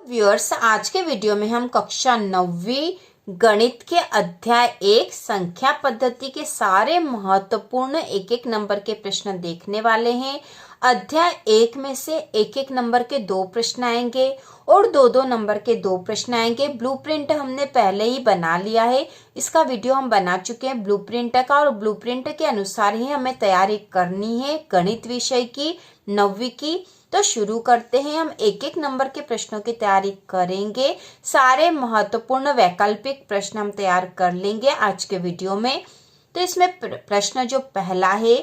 Viewers, आज के video में हम कक्षा 9वीं गणित के अध्याय 1 संख्या पद्धति के सारे महत्वपूर्ण एक एक नंबर के प्रश्न देखने वाले हैं। अध्याय 1 में से एक एक नंबर के 2 प्रश्न आएंगे और 2-2 नंबर के 2 प्रश्न आएंगे। ब्लूप्रिंट हमने पहले ही बना लिया है, इसका वीडियो हम बना चुके हैं ब्लूप्रिंट का, और ब्लूप्रिंट के अनुसार ही हमें तैयारी करनी है गणित विषय की 9वीं की। तो शुरू करते हैं। हम एक एक नंबर के प्रश्नों की तैयारी करेंगे। सारे महत्वपूर्ण वैकल्पिक प्रश्न हम तैयार कर लेंगे आज के वीडियो में। तो इसमें प्रश्न जो पहला है,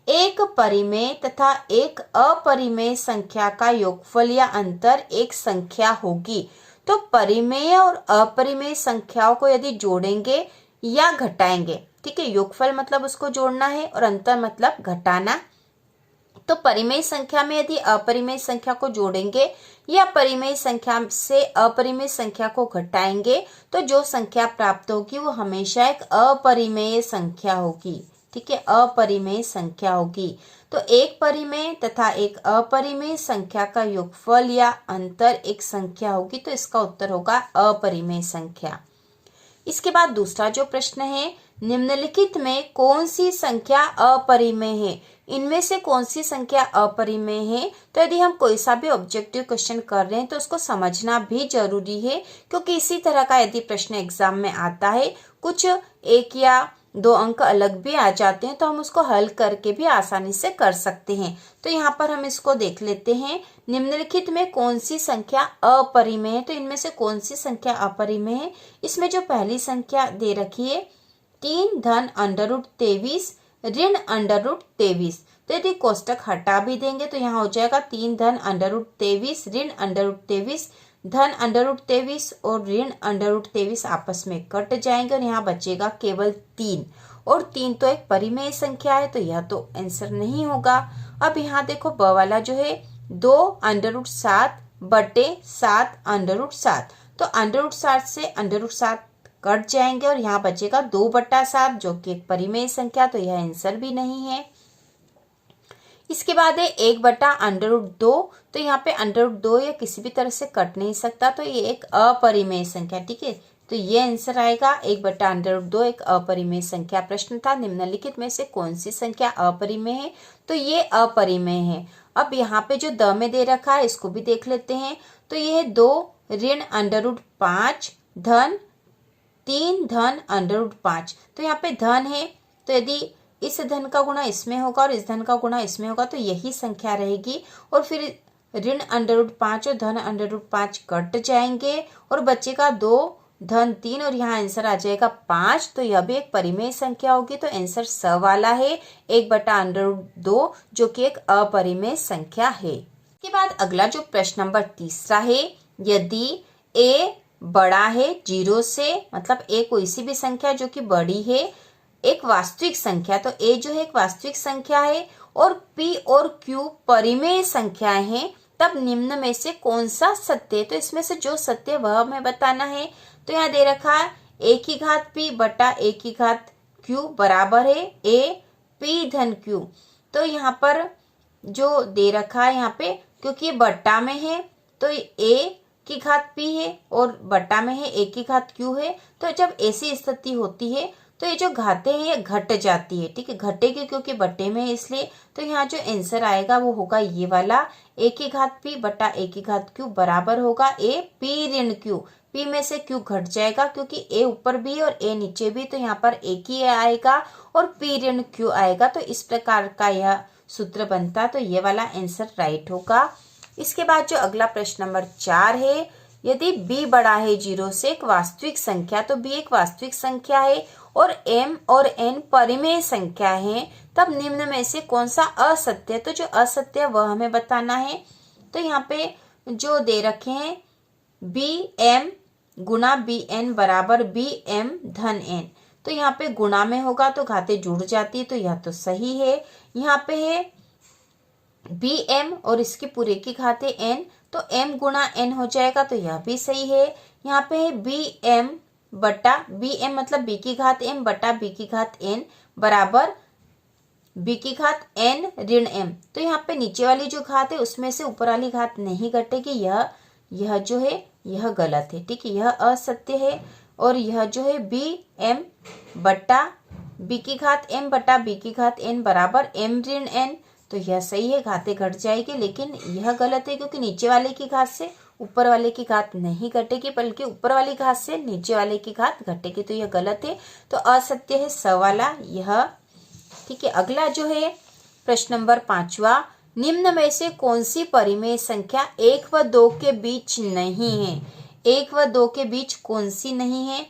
एक परिमेय तथा एक अपरिमेय संख्या का योगफल या अंतर एक संख्या होगी। तो परिमेय और अपरिमेय संख्याओं को यदि जोड़ेंगे या घटाएंगे, ठीक है, योगफल मतलब उसको जोड़ना है और अंतर मतलब घटाना। तो परिमेय संख्या में यदि अपरिमेय संख्या को जोड़ेंगे या परिमेय संख्या से अपरिमेय संख्या को घटाएंगे तो जो संख्या प्राप्त होगी वो हमेशा एक अपरिमेय संख्या होगी, ठीक है, अपरिमेय संख्या होगी। तो एक परिमेय तथा एक अपरिमेय संख्या का योगफल या अंतर एक संख्या होगी, तो इसका उत्तर होगा अपरिमेय संख्या। इसके बाद दूसरा जो प्रश्न है, निम्नलिखित में कौन सी संख्या अपरिमेय है? इनमें से कौन सी संख्या अपरिमेय है? तो यदि हम कोई सा भी ऑब्जेक्टिव क्वेश्चन कर रहे हैं तो उसको समझना भी जरूरी है, क्योंकि इसी तरह का यदि प्रश्न एग्जाम में आता है, कुछ 1 या 2 अंक अलग भी आ जाते हैं, तो हम उसको हल करके भी आसानी से कर सकते हैं। तो यहाँ पर हम इसको देख लेते हैं, निम्नलिखित में कौन सी संख्या अपरिमेय है? तो इनमें से कौन सी संख्या अपरिमेय है? इसमें जो पहली संख्या दे रखी है 3 धन √23 ऋण √23, तो यदि कोष्टक हटा भी देंगे तो यहाँ हो जाएगा 3 धन √23 ऋण √23, धन √23 और ऋण √23 आपस में कट जाएंगे और यहाँ बचेगा केवल 3, और 3 तो एक परिमेय संख्या है, तो यह तो आंसर नहीं होगा। अब यहाँ देखो ब वाला जो है 2 √7 बटे 7 √7, तो √7 से √7 कट जाएंगे और यहाँ बचेगा 2/7 जो कि एक परिमेय संख्या, तो यह आंसर भी नहीं है। इसके बाद है 1/√2, तो यहाँ पे √2 या किसी भी तरह से कट नहीं सकता, तो ये एक अपरिमेय संख्या, ठीक है, तो ये आंसर आएगा 1/√2 एक अपरिमेय संख्या। प्रश्न था निम्नलिखित में से कौन सी संख्या अपरिमेय है? तो ये अपरिमेय है। अब यहाँ पे जो द में दे रखा है इसको भी देख लेते हैं। तो ये है 2 ऋण √5 धन 3 धन √5, तो यहाँ पे धन है, तो यदि इस धन का गुणा इसमें होगा और इस धन का गुणा इसमें होगा तो यही संख्या रहेगी, और फिर ऋण √5 और धन √5 कट जाएंगे और बचेगा 2 धन 3 और यहाँ आंसर आ जाएगा 5, तो यह भी एक परिमेय संख्या होगी, तो आंसर स वाला है 1/√2 जो कि एक अपरिमेय संख्या है। इसके बाद अगला जो प्रश्न नंबर तीसरा है, यदि a बड़ा है 0 से, मतलब a कोई सी भी संख्या जो कि बड़ी है, एक वास्तविक संख्या, तो a जो है एक वास्तविक संख्या है और p और q परिमेय संख्याएं हैं, तब निम्न में से कौन सा सत्य है? तो इसमें से जो सत्य वह हमें बताना है। तो यहाँ दे रखा है a⁻p बटा a⁻q बराबर है a p धन q, तो यहाँ पर जो दे रखा है यहाँ पे, क्योंकि ये बट्टा में है तो a⁻p है और बट्टा में है a⁻q है, तो जब ऐसी स्थिति होती है तो ये जो घाते हैं ये घट जाती है, ठीक है, घटेगी क्योंकि बट्टे में है इसलिए। तो यहाँ जो आंसर आएगा वो होगा ये वाला a⁻p बटा a⁻q बराबर होगा a p ऋण q, p में से q घट जाएगा क्योंकि a ऊपर भी और a नीचे भी, तो यहाँ पर एक ही आएगा और p ऋण q आएगा, तो इस प्रकार का यह सूत्र बनता, तो ये वाला आंसर राइट होगा। इसके बाद जो अगला प्रश्न नंबर 4 है, यदि b बड़ा है 0 से एक वास्तविक संख्या, तो b एक वास्तविक संख्या है और m और n परिमेय संख्या है, तब निम्न में से कौन सा असत्य? तो जो असत्य वह हमें बताना है। तो यहाँ पे जो दे रखे हैं bm गुना bn बराबर bm धन n, तो यहाँ पे गुणा में होगा तो घाते जुड़ जाती है, तो यह तो सही है। यहाँ पे है bm और इसकी पूरे की घाते n, तो m गुणा n हो जाएगा, तो यह भी सही है। यहाँ पे है bm बटा bm मतलब b⁻m बटा b⁻n बराबर b⁻n ऋण m, तो यहाँ पे नीचे वाली जो घात है उसमें से ऊपर वाली घात नहीं घटेगी, यह जो है यह गलत है। ठीक है, यह असत्य है। और यह जो है बी एम बटा बी की घात एम बटा बी की घात एन बराबर एम ऋण एन, तो यह सही है, घातें घट जाएगी। लेकिन यह गलत है क्योंकि नीचे वाले की घात से ऊपर वाले की घात नहीं घटेगी, बल्कि ऊपर वाली घात से नीचे वाले की घात घटेगी, तो यह गलत है। तो असत्य है स वाला यह। ठीक है, अगला जो है प्रश्न नंबर 5वां, निम्न में से कौन सी परिमेय संख्या 1 व 2 के बीच नहीं है? 1 व 2 के बीच कौन सी नहीं है?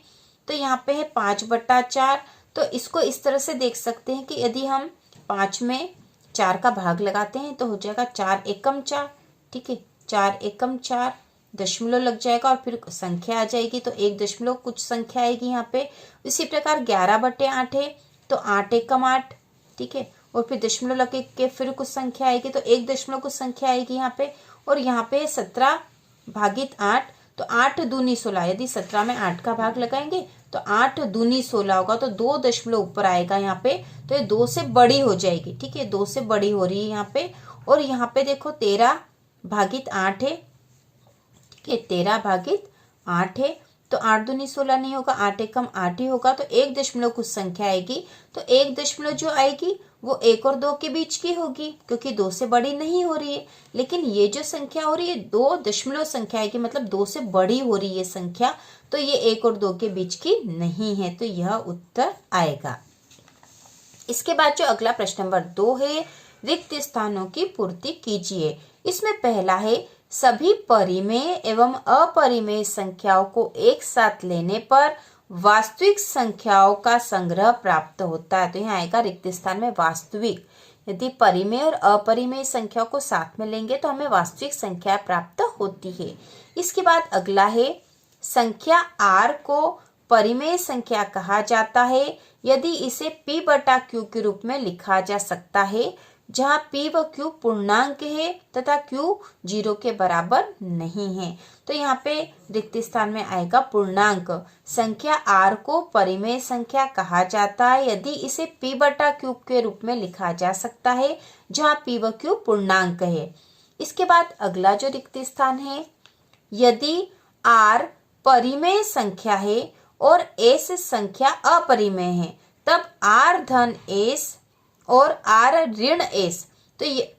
तो यहाँ पे है 5/4। तो इसको इस तरह से देख सकते हैं कि यदि हम 5 में 4 का भाग लगाते हैं तो हो जाएगा 4 एकम 4। ठीक है, 4 एकम 4, दशमलव लग जाएगा और फिर संख्या आ जाएगी, तो 1 दशमलव कुछ संख्या आएगी यहाँ पे। इसी प्रकार 11/8 है तो 8 एकम 8। ठीक है, और फिर दशमलव लगे के फिर कुछ संख्या आएगी, तो 1 दशमलव कुछ संख्या आएगी यहाँ पे। और यहाँ पे 17/8, तो 8 दूनी 16। यदि 17 में 8 का भाग लगाएंगे तो 8 दूनी 16 होगा, तो 2 दशमलव ऊपर आएगा यहाँ पे, तो ये 2 से बड़ी हो जाएगी। ठीक है, 2 से बड़ी हो रही है यहाँ पे। और यहाँ पे देखो 13/8 है। ठीक है, 13/8 है, तो 8 दूनी 16 नहीं होगा, 8 एकम 8 ही होगा, तो 1 दशमलव कुछ संख्या आएगी। तो 1 दशमलव जो आएगी वो 1 और 2 के बीच की होगी, क्योंकि 2 से बड़ी नहीं हो रही है। लेकिन ये जो संख्या हो रही है 2 दशमलव संख्या आएगी, मतलब 2 से बड़ी हो रही है संख्या, तो ये 1 और 2 के बीच की नहीं है, तो यह उत्तर आएगा। इसके बाद जो अगला प्रश्न नंबर 2 है, रिक्त स्थानों की पूर्ति कीजिए। इसमें पहला है, सभी परिमेय एवं अपरिमेय संख्याओं को एक साथ लेने पर वास्तविक संख्याओं का संग्रह प्राप्त होता है। तो यहाँ आएगा रिक्त स्थान में वास्तविक। यदि परिमेय और अपरिमेय संख्याओं को साथ में लेंगे तो हमें वास्तविक संख्या प्राप्त होती है। इसके बाद अगला है, संख्या r को परिमेय संख्या कहा जाता है यदि इसे p/q के रूप में लिखा जा सकता है, जहाँ p व q पूर्णांक है तथा q 0 के बराबर नहीं है। तो यहाँ पे रिक्त स्थान में आएगा पूर्णांक। संख्या r को परिमेय संख्या कहा जाता है यदि इसे p/q के रूप में लिखा जा सकता है, जहाँ p व q पूर्णांक है। इसके बाद अगला जो रिक्त स्थान है, यदि r परिमेय संख्या है और s संख्या अपरिमेय है, तब r धन s और r ऋण s, तो ये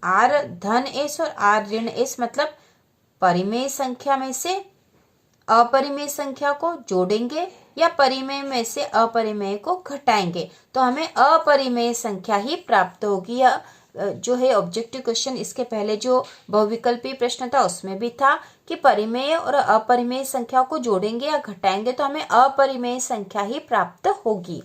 r धन s और r ऋण s मतलब परिमेय संख्या में से अपरिमेय संख्या को जोड़ेंगे या परिमेय में से अपरिमेय को घटाएंगे, तो हमें अपरिमेय संख्या ही प्राप्त होगी। या जो है ऑब्जेक्टिव क्वेश्चन, इसके पहले जो बहुविकल्पीय प्रश्न था उसमें भी था कि परिमेय और अपरिमेय संख्या को जोड़ेंगे या घटाएंगे तो हमें अपरिमेय संख्या ही प्राप्त होगी।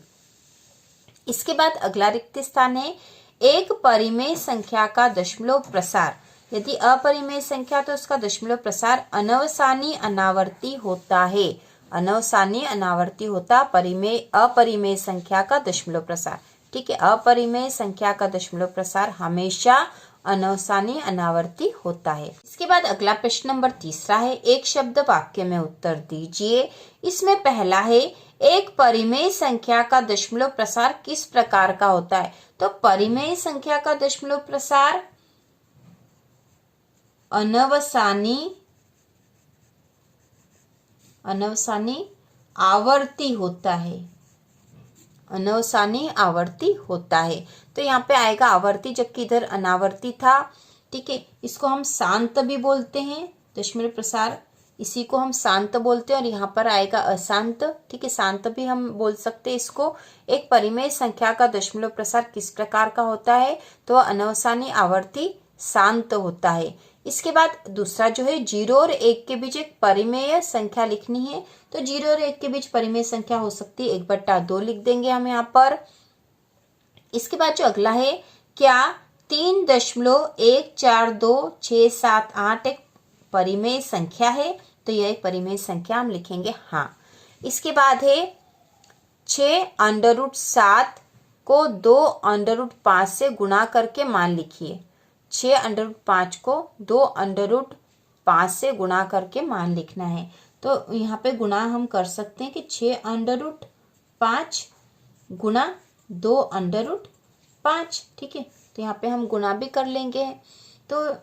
इसके बाद अगला रिक्त स्थान है, एक परिमेय संख्या का दशमलव प्रसार। यदि अपरिमेय संख्या तो उसका दशमलव प्रसार अनवसानी अनावर्ती होता है। अनवसानी अनावर्ती होता परिमेय अपरिमेय संख्या का दशमलव प्रसार। ठीक है, अपरिमेय संख्या का दशमलव प्रसार हमेशा अनवसानी अनावर्ती होता है। इसके बाद अगला प्रश्न नंबर 3 है, एक शब्द वाक्य में उत्तर दीजिए। इसमें पहला है, एक परिमेय संख्या का दशमलव प्रसार किस प्रकार का होता है? तो परिमेय संख्या का दशमलव प्रसार अनवसानी आवर्ती होता है। अनवसानी आवर्ती होता है, तो यहाँ पे आएगा आवर्ती, जबकि इधर अनावर्ती था। ठीक है, इसको हम शांत भी बोलते हैं, दशमलव प्रसार इसी को हम शांत बोलते हैं, और यहाँ पर आएगा अशांत। ठीक है, शांत भी हम बोल सकते हैं इसको। एक परिमेय संख्या का दशमलव प्रसार किस प्रकार का होता है? तो अनवसानी आवर्ती शांत होता है। इसके बाद दूसरा जो है, 0 और 1 के बीच एक परिमेय संख्या लिखनी है, तो 0 और 1 के बीच परिमेय संख्या हो सकती है 1/2 लिख देंगे हम यहाँ पर। इसके बाद जो अगला है, क्या 3.142678 एक परिमेय संख्या है? तो यह एक परिमेय संख्या हम लिखेंगे हाँ। इसके बाद है 6√7 को 2√5 से गुणा करके मान लिखिए। 6√5 को 2√5 से गुणा करके मान लिखना है। तो यहाँ पे गुणा हम कर सकते हैं कि 6√5 गुणा 2√5। ठीक है, तो यहाँ पे हम गुणा भी कर लेंगे। तो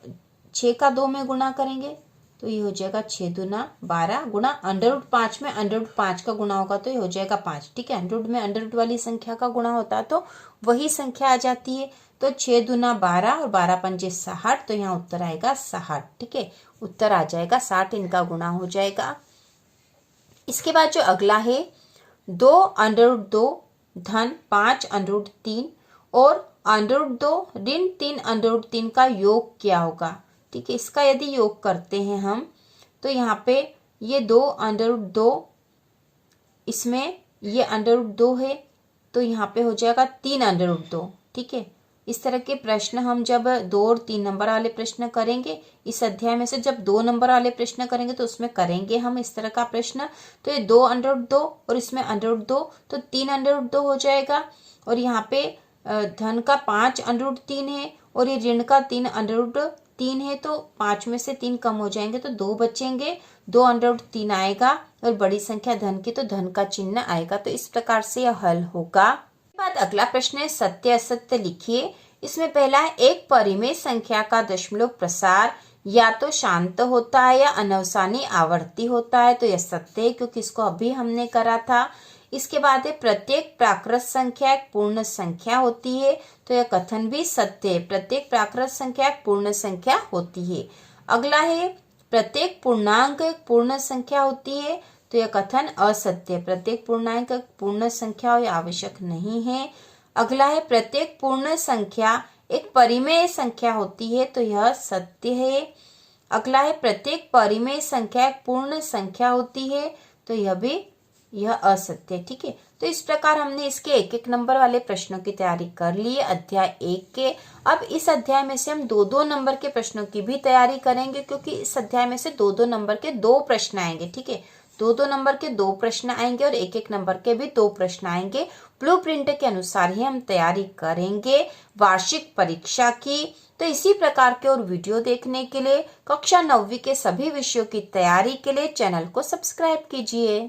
6 का 2 में गुणा करेंगे तो ये हो जाएगा 6 दूना 12 गुणा √5 में √5 का गुणा होगा तो ये हो जाएगा 5। ठीक है, अंडर रूट में अंडर रूट वाली संख्या का गुणा होता है तो वही संख्या आ जाती है। तो 6 दूना 12 और 12 पंजे 60, तो यहाँ उत्तर आएगा 60। ठीक है, उत्तर आ जाएगा 60, इनका गुणा हो जाएगा। इसके बाद जो अगला है 2 √2 धन 5 √3 और √2 ऋण 3 √3 का योग क्या होगा। ठीक है, इसका यदि योग करते हैं हम तो यहाँ पे ये 2 √2, इसमें ये √2 है तो यहाँ पे हो जाएगा 3 √2। ठीक है, इस तरह के प्रश्न हम जब 2 और 3 नंबर वाले प्रश्न करेंगे, इस अध्याय में से जब 2 नंबर वाले प्रश्न करेंगे तो उसमें करेंगे हम इस तरह का प्रश्न। तो ये 2 √2 और इसमें √2 तो 3 √2 हो जाएगा। और यहाँ पे धन का 5 √3 है और ये ऋण का 3 √3 है, तो 5 में से 3 कम हो जाएंगे तो 2 बचेंगे, 2 √3 आएगा और बड़ी संख्या धन की तो धन का चिन्ह आएगा। तो इस प्रकार से यह हल होगा। बाद अगला प्रश्न है सत्य असत्य लिखिए। इसमें पहला है एक परिमेय संख्या का दशमलव प्रसार या तो शांत होता है या अनवसानी आवर्ती होता है, तो यह सत्य है क्योंकि इसको अभी हमने करा था। इसके बाद है प्रत्येक प्राकृत संख्या एक पूर्ण संख्या होती है, तो यह कथन भी सत्य है, प्रत्येक प्राकृत संख्या एक पूर्ण संख्या होती है। अगला है प्रत्येक पूर्णांक एक पूर्ण संख्या होती है, तो यह कथन असत्य, प्रत्येक पूर्णांक एक पूर्ण संख्या हो, यह आवश्यक नहीं है। अगला है प्रत्येक पूर्ण संख्या एक परिमेय संख्या होती है, तो यह सत्य है। अगला है प्रत्येक परिमेय संख्या एक पूर्ण संख्या होती है, तो यह असत्य है। ठीक है, तो इस प्रकार हमने इसके एक एक नंबर वाले प्रश्नों की तैयारी कर ली है अध्याय 1 के। अब इस अध्याय में से हम 2-2 नंबर के प्रश्नों की भी तैयारी करेंगे क्योंकि इस अध्याय में से 2-2 नंबर के 2 प्रश्न आएंगे। ठीक है, 2-2 नंबर के 2 प्रश्न आएंगे और 1-1 नंबर के भी 2 प्रश्न आएंगे। ब्लूप्रिंट के अनुसार ही हम तैयारी करेंगे वार्षिक परीक्षा की। तो इसी प्रकार के और वीडियो देखने के लिए कक्षा 9वीं के सभी विषयों की तैयारी के लिए चैनल को सब्सक्राइब कीजिए।